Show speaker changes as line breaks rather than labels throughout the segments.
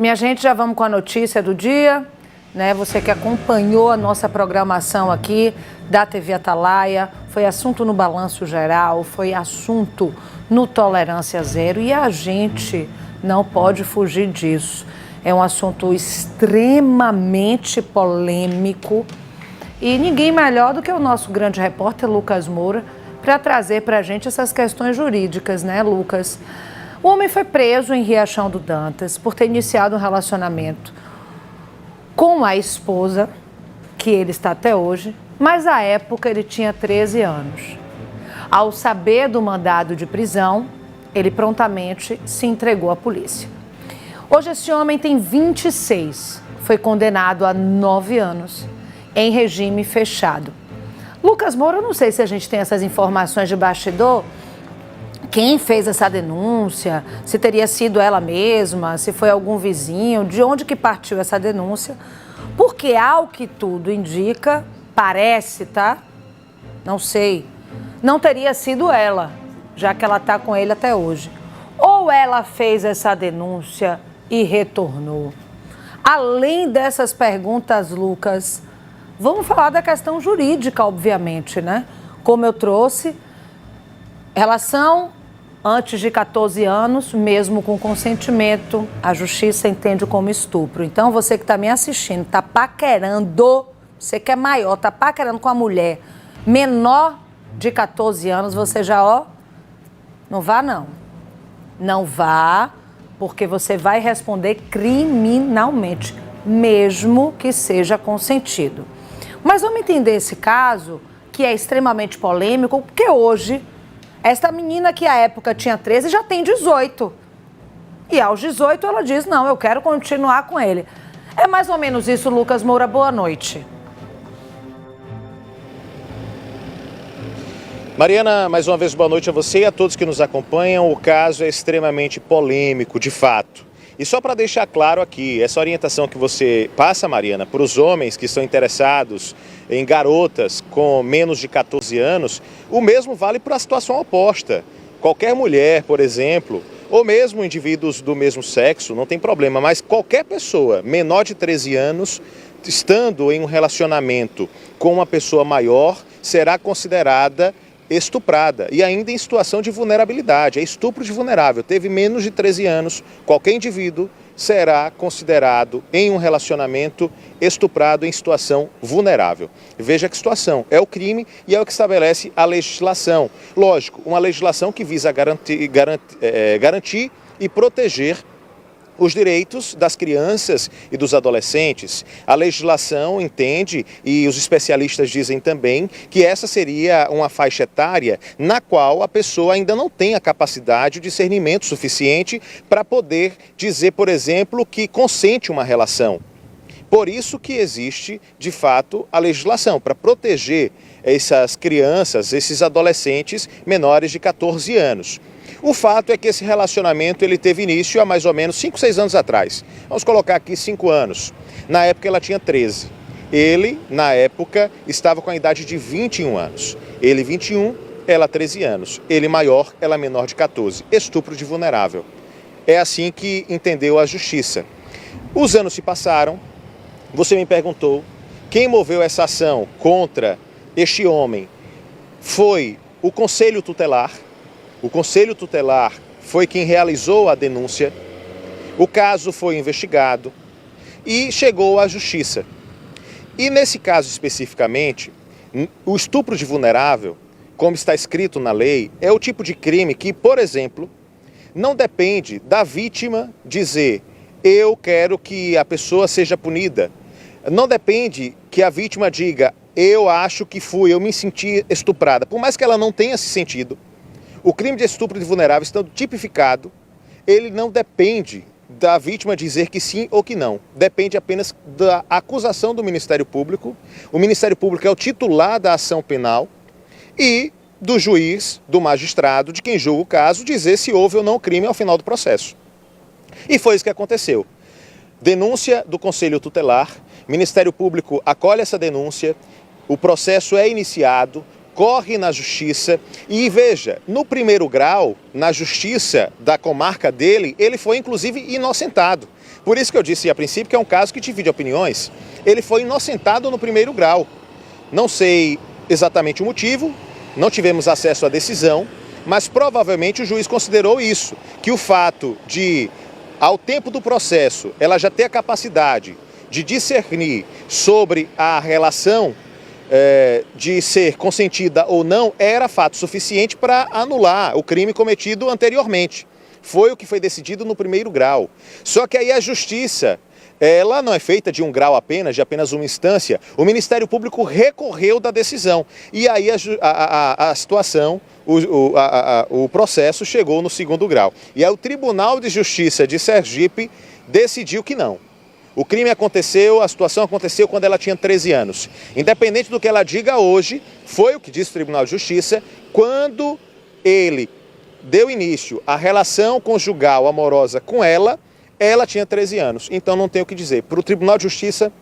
Minha gente, já vamos com a notícia do dia, né? Você que acompanhou a nossa programação aqui da TV Atalaia, foi assunto no Balanço Geral, foi assunto no Tolerância Zero e a gente não pode fugir disso. É um assunto extremamente polêmico e ninguém melhor do que o nosso grande repórter Lucas Moura para trazer para a gente essas questões jurídicas, né, Lucas? O homem foi preso em Riachão do Dantas por ter iniciado um relacionamento com a esposa, que ele está até hoje, mas à época ele tinha 13 anos. Ao saber do mandado de prisão, ele prontamente se entregou à polícia. Hoje esse homem tem 26, foi condenado a 9 anos em regime fechado. Lucas Moura, eu não sei se a gente tem essas informações de bastidor, quem fez essa denúncia, se teria sido ela mesma, se foi algum vizinho, de onde que partiu essa denúncia, porque ao que tudo indica, parece, tá? Não sei, não teria sido ela, já que ela está com ele até hoje. Ou ela fez essa denúncia e retornou. Além dessas perguntas, Lucas, vamos falar da questão jurídica, obviamente, né? Como eu trouxe, relação antes de 14 anos, mesmo com consentimento, a justiça entende como estupro. Então, você que está me assistindo, está paquerando, você que é maior, está paquerando com a mulher menor de 14 anos, você já, não vá não. Não vá, porque você vai responder criminalmente, mesmo que seja consentido. Mas vamos entender esse caso, que é extremamente polêmico, porque hoje esta menina que à época tinha 13 já tem 18. E aos 18 ela diz, não, eu quero continuar com ele. É mais ou menos isso, Lucas Moura, boa noite.
Mariana, mais uma vez boa noite a você e a todos que nos acompanham. O caso é extremamente polêmico, de fato. E só para deixar claro aqui, essa orientação que você passa, Mariana, para os homens que estão interessados em garotas com menos de 14 anos, o mesmo vale para a situação oposta. Qualquer mulher, por exemplo, ou mesmo indivíduos do mesmo sexo, não tem problema, mas qualquer pessoa menor de 13 anos, estando em um relacionamento com uma pessoa maior, será considerada estuprada e ainda em situação de vulnerabilidade, é estupro de vulnerável. Teve menos de 13 anos, qualquer indivíduo será considerado em um relacionamento estuprado em situação vulnerável. Veja que situação, é o crime e é o que estabelece a legislação. Lógico, uma legislação que visa garantir e proteger os direitos das crianças e dos adolescentes. A legislação entende, e os especialistas dizem também, que essa seria uma faixa etária na qual a pessoa ainda não tem a capacidade de discernimento suficiente para poder dizer, por exemplo, que consente uma relação. Por isso que existe, de fato, a legislação, para proteger essas crianças, esses adolescentes menores de 14 anos. O fato é que esse relacionamento ele teve início há mais ou menos 5, 6 anos atrás. Vamos colocar aqui 5 anos. Na época ela tinha 13. Ele, na época, estava com a idade de 21 anos. Ele 21, ela 13 anos. Ele maior, ela menor de 14. Estupro de vulnerável. É assim que entendeu a justiça. Os anos se passaram. Você me perguntou quem moveu essa ação contra este homem. Foi o Conselho Tutelar. O Conselho Tutelar foi quem realizou a denúncia, o caso foi investigado e chegou à justiça. E nesse caso especificamente, o estupro de vulnerável, como está escrito na lei, é o tipo de crime que, por exemplo, não depende da vítima dizer eu quero que a pessoa seja punida. Não depende que a vítima diga eu acho que eu me senti estuprada. Por mais que ela não tenha se sentido, o crime de estupro de vulnerável estando tipificado, ele não depende da vítima dizer que sim ou que não. Depende apenas da acusação do Ministério Público. O Ministério Público é o titular da ação penal e do juiz, do magistrado, de quem julga o caso, dizer se houve ou não crime ao final do processo. E foi isso que aconteceu. Denúncia do Conselho Tutelar, Ministério Público acolhe essa denúncia, o processo é iniciado, corre na justiça e veja, no primeiro grau, na justiça da comarca dele, ele foi inclusive inocentado. Por isso que eu disse a princípio que é um caso que divide opiniões. Ele foi inocentado no primeiro grau. Não sei exatamente o motivo, não tivemos acesso à decisão, mas provavelmente o juiz considerou isso, que o fato de, ao tempo do processo, ela já ter a capacidade de discernir sobre a relação de ser consentida ou não, era fato suficiente para anular o crime cometido anteriormente. Foi o que foi decidido no primeiro grau. Só que aí a justiça, ela não é feita de um grau apenas, de apenas uma instância. O Ministério Público recorreu da decisão. E aí a situação, o processo chegou no segundo grau. E aí o Tribunal de Justiça de Sergipe decidiu que não. O crime aconteceu, a situação aconteceu quando ela tinha 13 anos. Independente do que ela diga hoje, foi o que disse o Tribunal de Justiça, quando ele deu início à relação conjugal amorosa com ela tinha 13 anos. Então não tem o que dizer. Para o Tribunal de Justiça,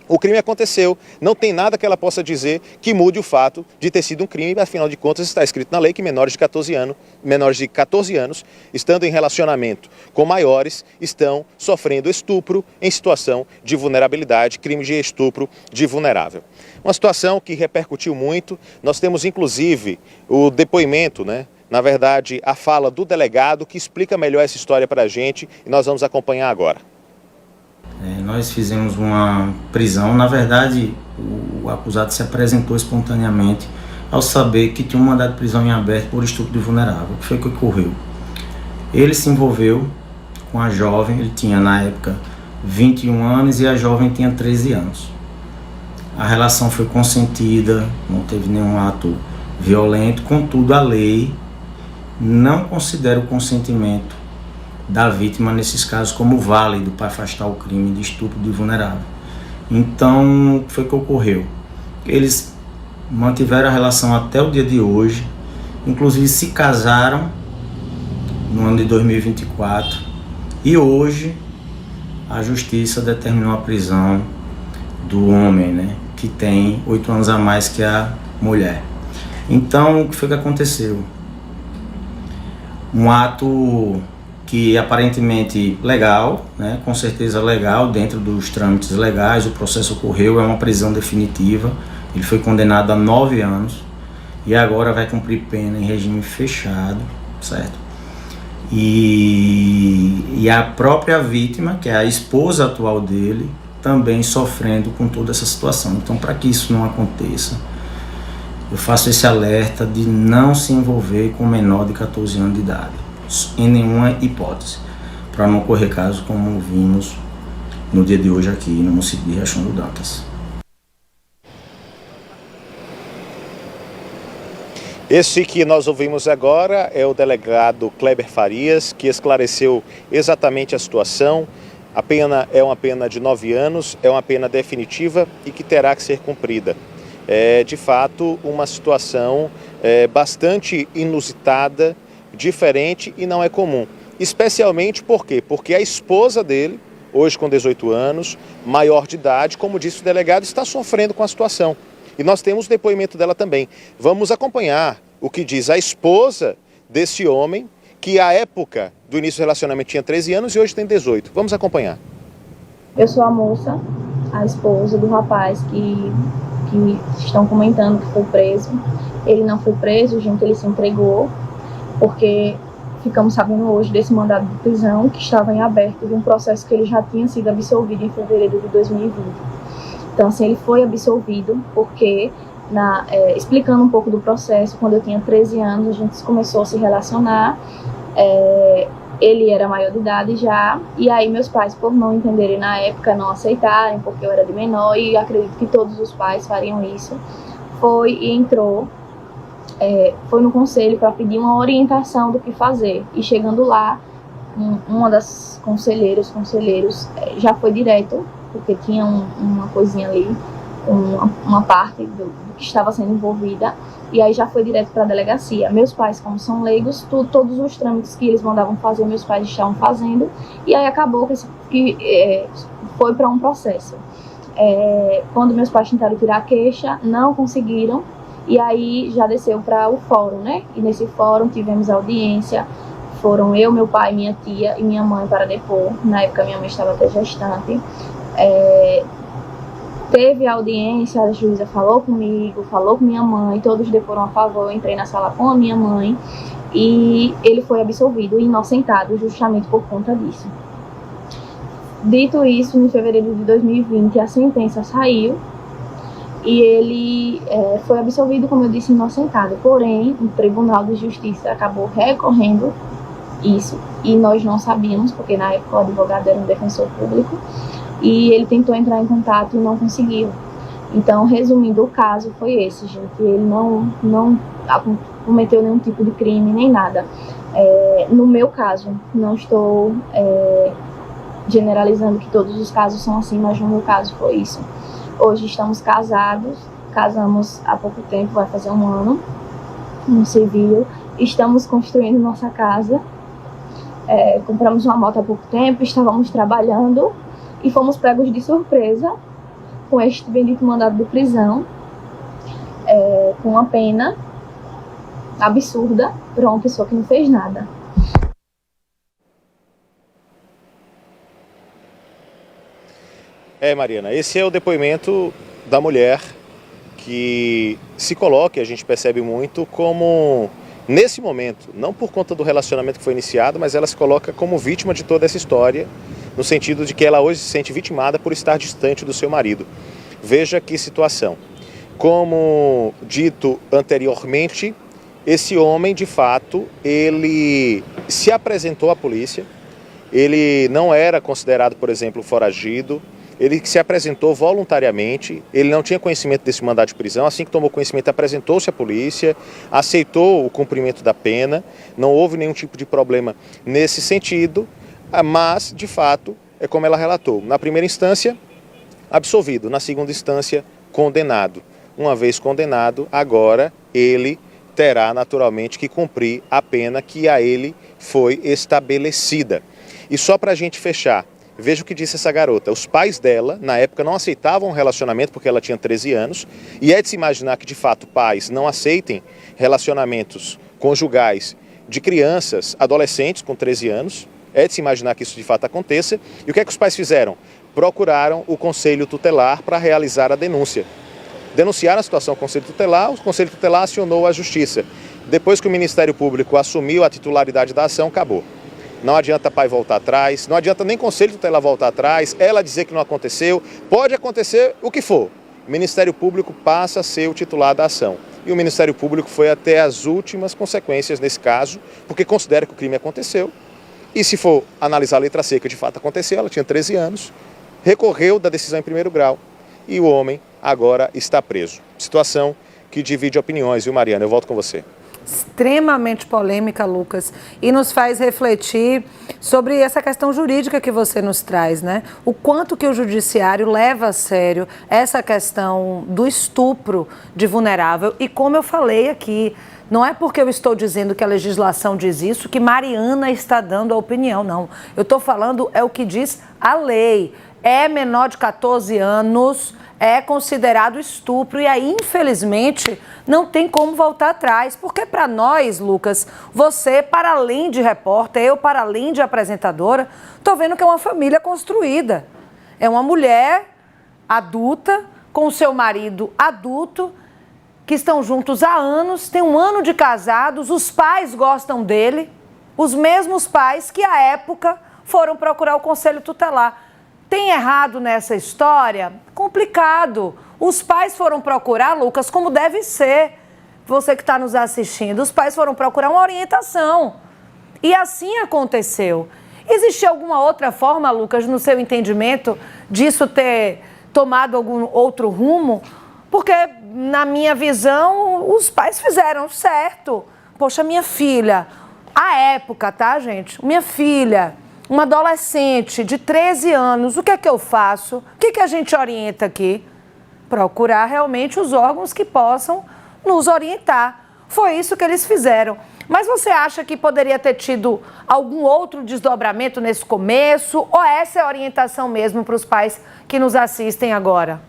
o crime aconteceu, não tem nada que ela possa dizer que mude o fato de ter sido um crime, afinal de contas está escrito na lei que menores de 14 anos, estando em relacionamento com maiores, estão sofrendo estupro em situação de vulnerabilidade, crime de estupro de vulnerável. Uma situação que repercutiu muito, nós temos inclusive o depoimento, na verdade a fala do delegado que explica melhor essa história para a gente e nós vamos acompanhar agora.
Nós fizemos uma prisão, na verdade o acusado se apresentou espontaneamente ao saber que tinha um mandado de prisão em aberto por estupro de vulnerável. O que foi que ocorreu? Ele se envolveu com a jovem, ele tinha na época 21 anos e a jovem tinha 13 anos. A relação foi consentida, não teve nenhum ato violento, contudo a lei não considera o consentimento da vítima nesses casos como válido para afastar o crime de estupro de vulnerável. Então, o que foi que ocorreu? Eles mantiveram a relação até o dia de hoje, inclusive se casaram no ano de 2024 e hoje a justiça determinou a prisão do homem, que tem 8 anos a mais que a mulher. Então, o que foi que aconteceu? Um ato que aparentemente legal, com certeza legal, dentro dos trâmites legais, o processo ocorreu, é uma prisão definitiva, ele foi condenado a 9 anos e agora vai cumprir pena em regime fechado, certo? E a própria vítima, que é a esposa atual dele, também sofrendo com toda essa situação. Então, para que isso não aconteça, eu faço esse alerta de não se envolver com menor de 14 anos de idade, em nenhuma hipótese, para não ocorrer casos como vimos no dia de hoje aqui no município de Riachão do Dantas.
Esse que nós ouvimos agora é o delegado Kleber Farias, que esclareceu exatamente a situação. A pena é uma pena de 9 anos, é uma pena definitiva e que terá que ser cumprida. É, de fato, uma situação bastante inusitada, diferente e não é comum. Especialmente por quê? Porque a esposa dele, hoje com 18 anos, maior de idade, como disse o delegado, está sofrendo com a situação. E nós temos o depoimento dela também. Vamos acompanhar o que diz a esposa desse homem, que à época do início do relacionamento tinha 13 anos e hoje tem 18. Vamos acompanhar.
Eu sou a moça, a esposa do rapaz que estão comentando que foi preso. Ele não foi preso, gente, ele se entregou, porque ficamos sabendo hoje desse mandado de prisão que estava em aberto de um processo que ele já tinha sido absolvido em fevereiro de 2020. Então, assim, ele foi absolvido porque, explicando um pouco do processo, quando eu tinha 13 anos, a gente começou a se relacionar, ele era maior de idade já, e aí meus pais, por não entenderem na época, não aceitarem, porque eu era de menor, e acredito que todos os pais fariam isso, foi e entrou, foi no conselho para pedir uma orientação do que fazer, e chegando lá, uma das conselheiros já foi direto, porque tinha uma coisinha ali, uma parte do que estava sendo envolvida, e aí já foi direto para a delegacia. Meus pais, como são leigos, todos os trâmites que eles mandavam fazer, meus pais estavam fazendo, e aí acabou que foi para um processo. Quando meus pais tentaram tirar a queixa, não conseguiram, e aí já desceu para o fórum, E nesse fórum tivemos audiência, foram eu, meu pai, minha tia e minha mãe para depor. Na época minha mãe estava até gestante. Teve audiência, a juíza falou comigo, falou com minha mãe, todos deporam a favor. Eu entrei na sala com a minha mãe e ele foi absolvido e inocentado justamente por conta disso. Dito isso, em fevereiro de 2020 a sentença saiu e ele foi absolvido, como eu disse, inocentado. Porém, o Tribunal de Justiça acabou recorrendo isso e nós não sabíamos, porque na época o advogado era um defensor público e ele tentou entrar em contato e não conseguiu. Então, resumindo, o caso foi esse, gente. Ele não cometeu nenhum tipo de crime nem nada. No meu caso, não estou generalizando que todos os casos são assim, mas no meu caso foi isso. Hoje estamos casados, casamos há pouco tempo, vai fazer um ano, no civil. Estamos construindo nossa casa, compramos uma moto há pouco tempo, estávamos trabalhando e fomos pegos de surpresa com este bendito mandado de prisão, com uma pena absurda para uma pessoa que não fez nada.
Mariana, esse é o depoimento da mulher que se coloca, e a gente percebe muito, como, nesse momento, não por conta do relacionamento que foi iniciado, mas ela se coloca como vítima de toda essa história, no sentido de que ela hoje se sente vitimada por estar distante do seu marido. Veja que situação. Como dito anteriormente, esse homem, de fato, ele se apresentou à polícia, ele não era considerado, por exemplo, foragido, ele se apresentou voluntariamente, ele não tinha conhecimento desse mandado de prisão, assim que tomou conhecimento apresentou-se à polícia, aceitou o cumprimento da pena, não houve nenhum tipo de problema nesse sentido, mas, de fato, é como ela relatou, na primeira instância, absolvido, na segunda instância, condenado. Uma vez condenado, agora ele terá naturalmente que cumprir a pena que a ele foi estabelecida. E só para a gente fechar, veja o que disse essa garota. Os pais dela, na época, não aceitavam um relacionamento porque ela tinha 13 anos. E é de se imaginar que, de fato, pais não aceitem relacionamentos conjugais de crianças, adolescentes com 13 anos. É de se imaginar que isso, de fato, aconteça. E o que é que os pais fizeram? Procuraram o Conselho Tutelar para realizar a denúncia. Denunciaram a situação ao Conselho Tutelar, o Conselho Tutelar acionou a Justiça. Depois que o Ministério Público assumiu a titularidade da ação, acabou. Não adianta pai voltar atrás, não adianta nem Conselho Tutelar voltar atrás, ela dizer que não aconteceu, pode acontecer o que for. O Ministério Público passa a ser o titular da ação. E o Ministério Público foi até as últimas consequências nesse caso, porque considera que o crime aconteceu. E se for analisar a letra C, que de fato aconteceu, ela tinha 13 anos, recorreu da decisão em primeiro grau e o homem agora está preso. Situação que divide opiniões, viu, Mariana? Eu volto com você.
Extremamente polêmica, Lucas, e nos faz refletir sobre essa questão jurídica que você nos traz, né? O quanto que o judiciário leva a sério essa questão do estupro de vulnerável e, como eu falei aqui, não é porque eu estou dizendo que a legislação diz isso que Mariana está dando a opinião, não. Eu estou falando é o que diz a lei. É menor de 14 anos, é considerado estupro e aí, infelizmente, não tem como voltar atrás. Porque para nós, Lucas, você, para além de repórter, eu, para além de apresentadora, estou vendo que é uma família construída. É uma mulher adulta com o seu marido adulto, que estão juntos há anos, tem um ano de casados, os pais gostam dele, os mesmos pais que, à época, foram procurar o Conselho Tutelar. Tem errado nessa história? Complicado. Os pais foram procurar, Lucas, como deve ser. Você que está nos assistindo, os pais foram procurar uma orientação. E assim aconteceu. Existe alguma outra forma, Lucas, no seu entendimento, disso ter tomado algum outro rumo? Porque, na minha visão, os pais fizeram certo. Poxa, minha filha, à época, tá, gente? Minha filha, uma adolescente de 13 anos, o que é que eu faço? O que é que a gente orienta aqui? Procurar realmente os órgãos que possam nos orientar. Foi isso que eles fizeram. Mas você acha que poderia ter tido algum outro desdobramento nesse começo? Ou essa é a orientação mesmo para os pais que nos assistem agora?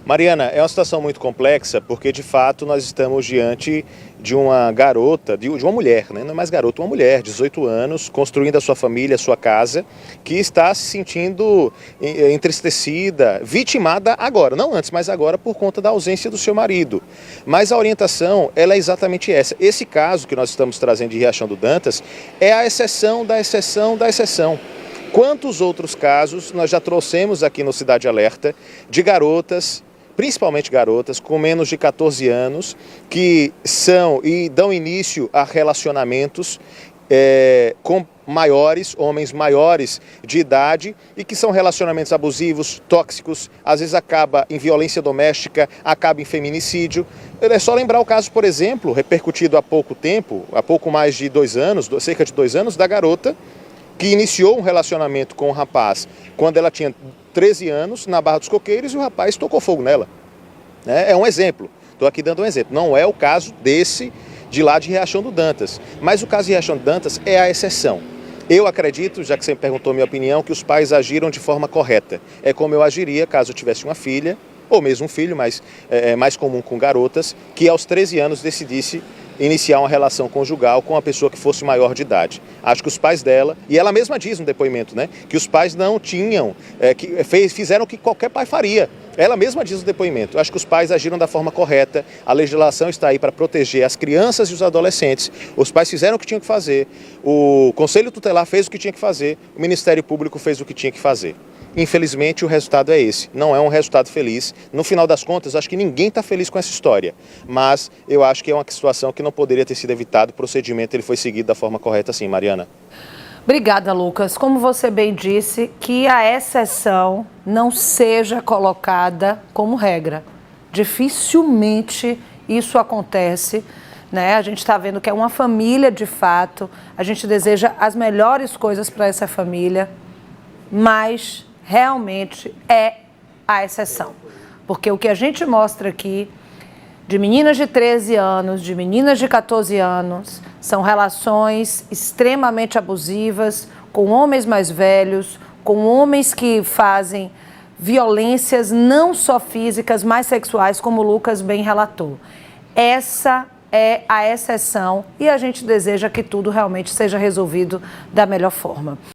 Mariana, é uma situação muito complexa porque, de fato, nós estamos diante de uma garota, de uma mulher, né? Não é mais garota, uma mulher, 18 anos, construindo a sua família, a sua casa, que está se sentindo entristecida, vitimada agora, não antes, mas agora por conta da ausência do seu marido. Mas a orientação, ela é exatamente essa. Esse caso que nós estamos trazendo de Riachão do Dantas é a exceção da exceção da exceção. Quantos outros casos nós já trouxemos aqui no Cidade Alerta de garotas, principalmente garotas com menos de 14 anos, que são e dão início a relacionamentos com homens maiores de idade e que são relacionamentos abusivos, tóxicos, às vezes acaba em violência doméstica, acaba em feminicídio. É só lembrar o caso, por exemplo, repercutido há pouco tempo, há pouco mais de 2 anos, cerca de 2 anos, da garota que iniciou um relacionamento com o rapaz quando ela tinha 13 anos, na Barra dos Coqueiros, e o rapaz tocou fogo nela. É um exemplo, estou aqui dando um exemplo. Não é o caso desse de lá de Riachão do Dantas, mas o caso de Riachão do Dantas é a exceção. Eu acredito, já que você me perguntou a minha opinião, que os pais agiram de forma correta. É como eu agiria caso eu tivesse uma filha, ou mesmo um filho, mas é mais comum com garotas, que aos 13 anos decidisse iniciar uma relação conjugal com uma pessoa que fosse maior de idade. Acho que os pais dela, e ela mesma diz no depoimento, né, que os pais não tinham, fizeram o que qualquer pai faria. Ela mesma diz no depoimento. Acho que os pais agiram da forma correta, a legislação está aí para proteger as crianças e os adolescentes. Os pais fizeram o que tinham que fazer, o Conselho Tutelar fez o que tinha que fazer, o Ministério Público fez o que tinha que fazer. Infelizmente, o resultado é esse. Não é um resultado feliz. No final das contas, acho que ninguém está feliz com essa história. Mas eu acho que é uma situação que não poderia ter sido evitado. O procedimento ele foi seguido da forma correta, sim, Mariana.
Obrigada, Lucas. Como você bem disse, que a exceção não seja colocada como regra. Dificilmente isso acontece, né? A gente está vendo que é uma família de fato. A gente deseja as melhores coisas para essa família, mas realmente é a exceção. Porque o que a gente mostra aqui de meninas de 13 anos, de meninas de 14 anos, são relações extremamente abusivas com homens mais velhos, com homens que fazem violências não só físicas, mas sexuais, como o Lucas bem relatou. Essa é a exceção e a gente deseja que tudo realmente seja resolvido da melhor forma.